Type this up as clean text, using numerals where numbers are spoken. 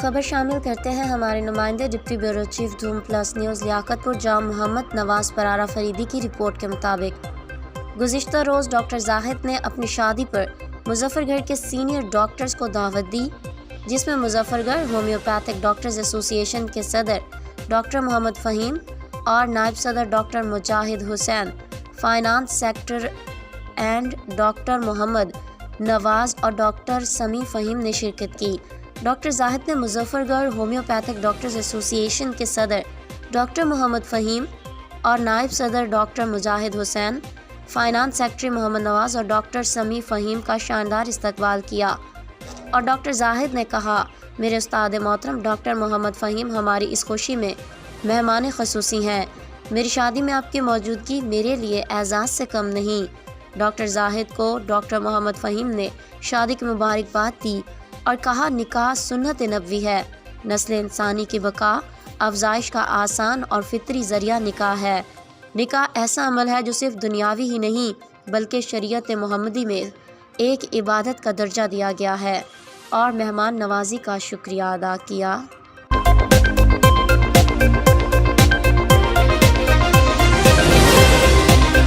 خبر شامل کرتے ہیں ہمارے نمائندے ڈپٹی بیورو چیف دھوم پلس نیوز لیاقت پور جام محمد نواز پرارہ فریدی کی رپورٹ کے مطابق گزشتہ روز ڈاکٹر زاہد نے اپنی شادی پر مظفر گڑھ کے سینئر ڈاکٹرز کو دعوت دی، جس میں مظفر گڑھ ہومیوپیتھک ڈاکٹرز ایسوسی ایشن کے صدر ڈاکٹر محمد فہیم اور نائب صدر doctor Mujahid Hussain, finance sector and doctor Muhammad Nawaz اور ڈاکٹر سمیع فہیم نے شرکت کی۔ ڈاکٹر زاہد نے مظفر گڑھ ہومیوپیتھک ڈاکٹرز ایسوسی ایشن کے صدر ڈاکٹر محمد فہیم اور نائب صدر doctor Mujahid Hussain, finance secretary محمد نواز اور ڈاکٹر سمیع فہیم کا شاندار استقبال کیا اور ڈاکٹر زاہد نے کہا، میرے استاد محترم ڈاکٹر محمد فہیم ہماری اس خوشی میں مہمان خصوصی ہیں۔ میری شادی میں آپ کی موجودگی میرے لیے اعزاز سے کم نہیں۔ ڈاکٹر زاہد کو ڈاکٹر محمد فہیم نے شادی کی مبارکباد دی اور کہا، نکاح سنت نبوی ہے، نسل انسانی کی بقا افزائش کا آسان اور فطری ذریعہ نکاح ہے۔ نکاح ایسا عمل ہے جو صرف دنیاوی ہی نہیں بلکہ شریعت محمدی میں ایک عبادت کا درجہ دیا گیا ہے، اور مہمان نوازی کا شکریہ ادا کیا۔